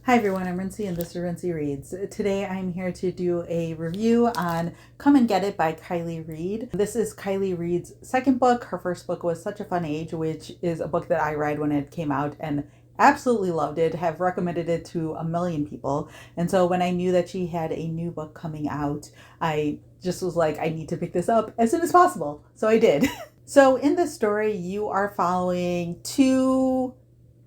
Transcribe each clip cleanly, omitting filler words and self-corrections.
Hi everyone, I'm Rincey and this is Rincey Reads. Today I'm here to do a review on Come and Get It by Kiley Reid. This is Kiley Reid's second book. Her first book was Such a Fun Age, which is a book that I read when it came out and absolutely loved it, have recommended it to a million people. And so when I knew that she had a new book coming out, I just was like, I need to pick this up as soon as possible. So I did. So in this story, you are following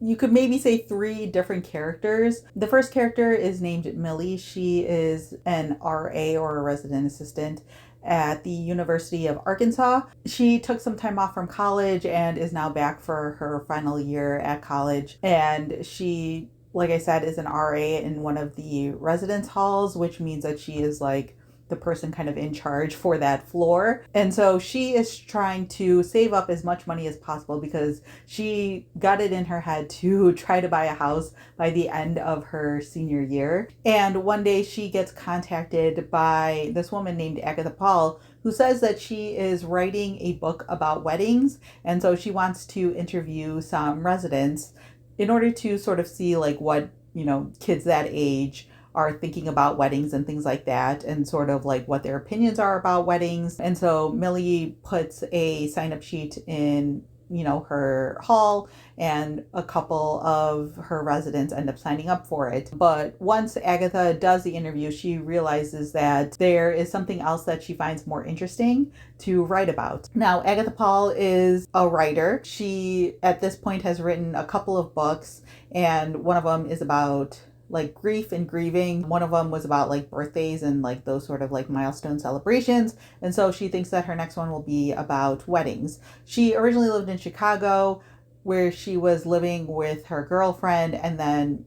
you could maybe say three different characters. The first character is named Millie. She is an RA or a resident assistant at the University of Arkansas. She took some time off from college and is now back for her final year at college. And she, like I said, is an RA in one of the residence halls, which means that she is like the person kind of in charge for that floor. And so she is trying to save up as much money as possible because she got it in her head to try to buy a house by the end of her senior year. And one day she gets contacted by this woman named Agatha Paul, who says that she is writing a book about weddings. And so she wants to interview some residents in order to sort of see like what, kids that age are thinking about weddings and things like that, and sort of like what their opinions are about weddings. And so Millie puts a sign-up sheet in her hall, and a couple of her residents end up signing up for it. But once Agatha does the interview, she realizes that there is something else that she finds more interesting to write about. Now, Agatha Paul is a writer. She at this point has written a couple of books, and one of them is about like grief and grieving. One of them was about like birthdays and like those sort of like milestone celebrations. And so she thinks that her next one will be about weddings. She originally lived in Chicago, where she was living with her girlfriend, and then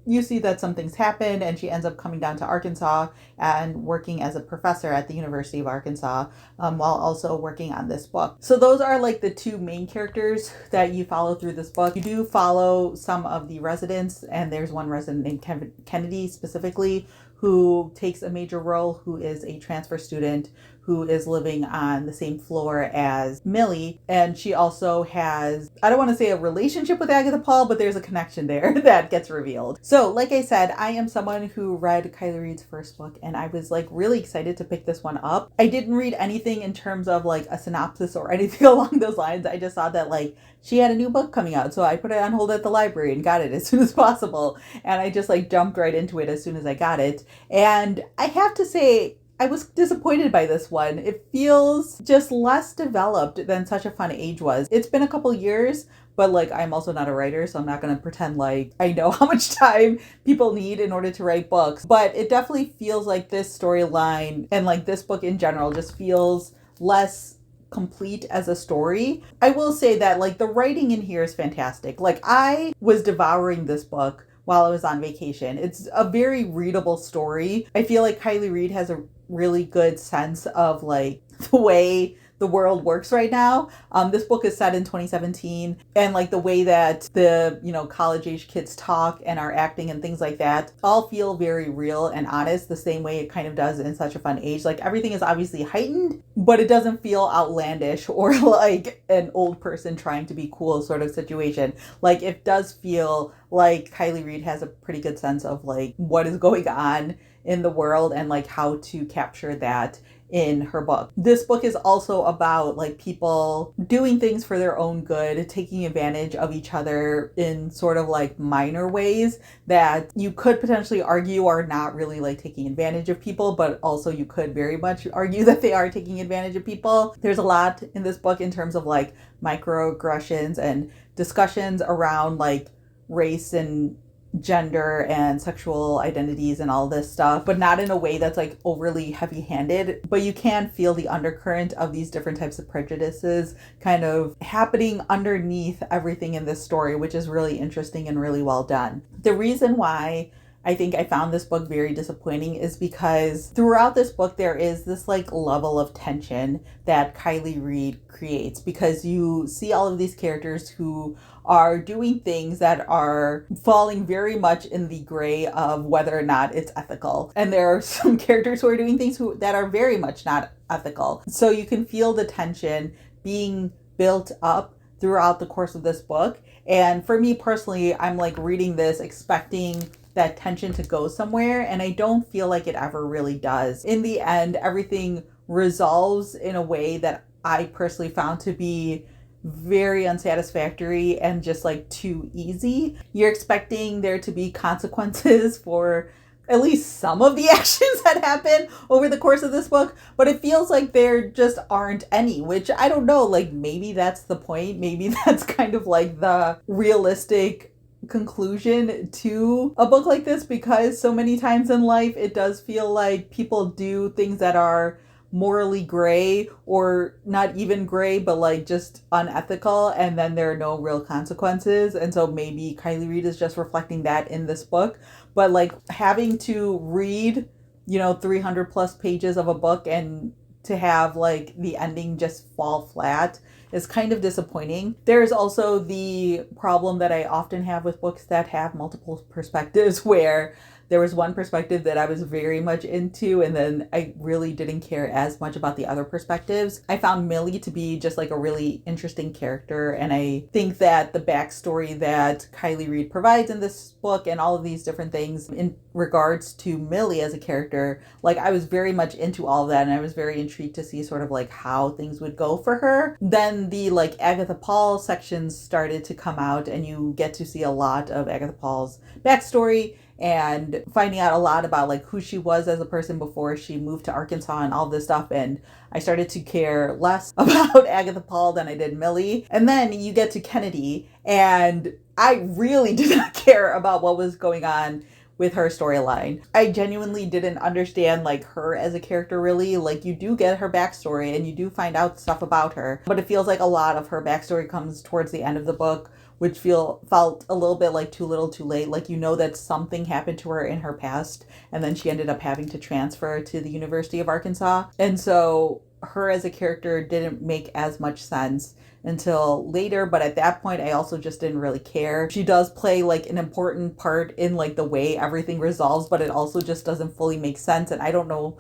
you see that something's happened and she ends up coming down to Arkansas and working as a professor at the University of Arkansas, while also working on this book. So those are like the two main characters that you follow through this book. You do follow some of the residents, and there's one resident named Kennedy specifically who takes a major role, who is a transfer student who is living on the same floor as Millie. And she also has, I don't want to say a relationship with Agatha Paul, but there's a connection there that gets revealed. So like I said, I am someone who read Kiley Reid's first book, and I was like really excited to pick this one up. I didn't read anything in terms of like a synopsis or anything along those lines. I just saw that like she had a new book coming out. So I put it on hold at the library and got it as soon as possible. And I just like jumped right into it as soon as I got it. And I have to say, I was disappointed by this one. It feels just less developed than Such a Fun Age was. It's been a couple years, but like I'm also not a writer, so I'm not going to pretend like I know how much time people need in order to write books. But it definitely feels like this storyline and like this book in general just feels less complete as a story. I will say that like the writing in here is fantastic. Like I was devouring this book while I was on vacation. It's a very readable story. I feel like Kiley Reid has a really good sense of like the way the world works right now. This book is set in 2017, and like the way that the college age kids talk and are acting and things like that all feel very real and honest, the same way it kind of does in Such a Fun Age. Like everything is obviously heightened, but it doesn't feel outlandish or like an old person trying to be cool sort of situation. Like it does feel like Kiley Reid has a pretty good sense of like what is going on in the world and like how to capture that in her book. This book is also about like people doing things for their own good, taking advantage of each other in sort of like minor ways that you could potentially argue are not really like taking advantage of people, but also you could very much argue that they are taking advantage of people. There's a lot in this book in terms of like microaggressions and discussions around like race and gender and sexual identities and all this stuff, but not in a way that's like overly heavy-handed. But you can feel the undercurrent of these different types of prejudices kind of happening underneath everything in this story, which is really interesting and really well done. The reason why I think I found this book very disappointing is because throughout this book there is this like level of tension that Kiley Reid creates, because you see all of these characters who are doing things that are falling very much in the gray of whether or not it's ethical. And there are some characters who are doing things that are very much not ethical. So you can feel the tension being built up throughout the course of this book. And for me personally, I'm like reading this expecting that tension to go somewhere, and I don't feel like it ever really does. In the end, everything resolves in a way that I personally found to be very unsatisfactory and just like too easy. You're expecting there to be consequences for at least some of the actions that happen over the course of this book, but it feels like there just aren't any, which I don't know, like maybe that's the point. Maybe that's kind of like the realistic conclusion to a book like this, because so many times in life it does feel like people do things that are morally gray, or not even gray, but like just unethical, and then there are no real consequences. And so maybe Kiley Reid is just reflecting that in this book. But like having to read 300 plus pages of a book and to have like the ending just fall flat is kind of disappointing. There is also the problem that I often have with books that have multiple perspectives, where there was one perspective that I was very much into, and then I really didn't care as much about the other perspectives. I found Millie to be just like a really interesting character, and I think that the backstory that Kiley Reid provides in this book and all of these different things in regards to Millie as a character, like I was very much into all of that, and I was very intrigued to see sort of like how things would go for her. Then the like Agatha Paul sections started to come out, and you get to see a lot of Agatha Paul's backstory and finding out a lot about like who she was as a person before she moved to Arkansas and all this stuff. And I started to care less about Agatha Paul than I did Millie. And then you get to Kennedy, and I really did not care about what was going on with her storyline. I genuinely didn't understand like her as a character really. Like you do get her backstory and you do find out stuff about her, but it feels like a lot of her backstory comes towards the end of the book, which felt a little bit like too little too late. Like that something happened to her in her past, and then she ended up having to transfer to the University of Arkansas. And so her as a character didn't make as much sense until later, but at that point I also just didn't really care. She does play like an important part in like the way everything resolves, but it also just doesn't fully make sense. And I don't know,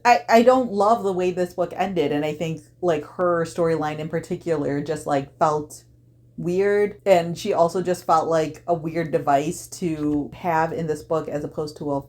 I don't love the way this book ended, and I think like her storyline in particular just like felt weird, and she also just felt like a weird device to have in this book as opposed to a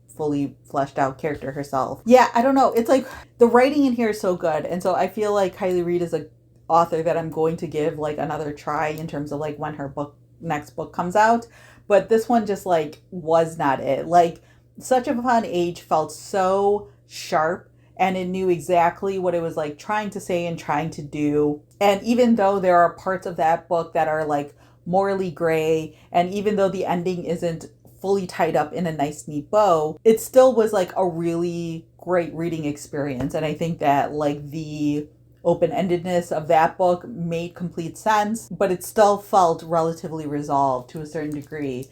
fully fleshed out character herself. Yeah, I don't know. It's like the writing in here is so good, and so I feel like Kiley Reid is a author that I'm going to give like another try in terms of like when her next book comes out. But this one just like was not it. Like Such a Fun Age felt so sharp, and it knew exactly what it was like trying to say and trying to do. And even though there are parts of that book that are like morally gray, and even though the ending isn't fully tied up in a nice neat bow, it still was like a really great reading experience. And I think that like the open-endedness of that book made complete sense, but it still felt relatively resolved to a certain degree.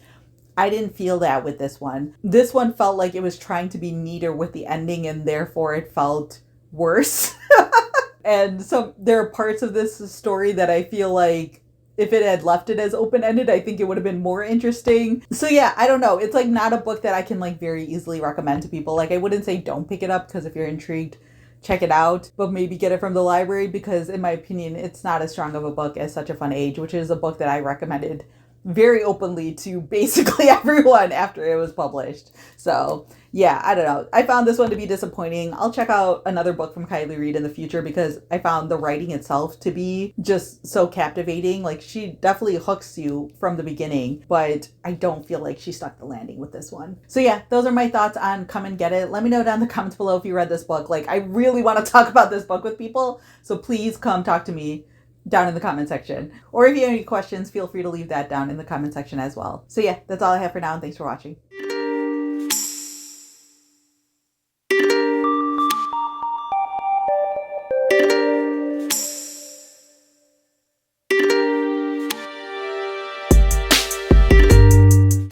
I didn't feel that with this one. This one felt like it was trying to be neater with the ending, and therefore it felt worse. And so there are parts of this story that I feel like if it had left it as open-ended, I think it would have been more interesting. So yeah, I don't know. It's like not a book that I can like very easily recommend to people. Like I wouldn't say don't pick it up, because if you're intrigued, check it out, but maybe get it from the library, because in my opinion, it's not as strong of a book as Such a Fun Age, which is a book that I recommended very openly to basically everyone after it was published. So yeah, I don't know. I found this one to be disappointing. I'll check out another book from Kiley Reid in the future, because I found the writing itself to be just so captivating. Like she definitely hooks you from the beginning, but I don't feel like she stuck the landing with this one. So yeah, those are my thoughts on Come and Get It. Let me know down in the comments below if you read this book. Like I really want to talk about this book with people, so please come talk to me down in the comment section. Or if you have any questions, feel free to leave that down in the comment section as well. So yeah, that's all I have for now, and thanks for watching.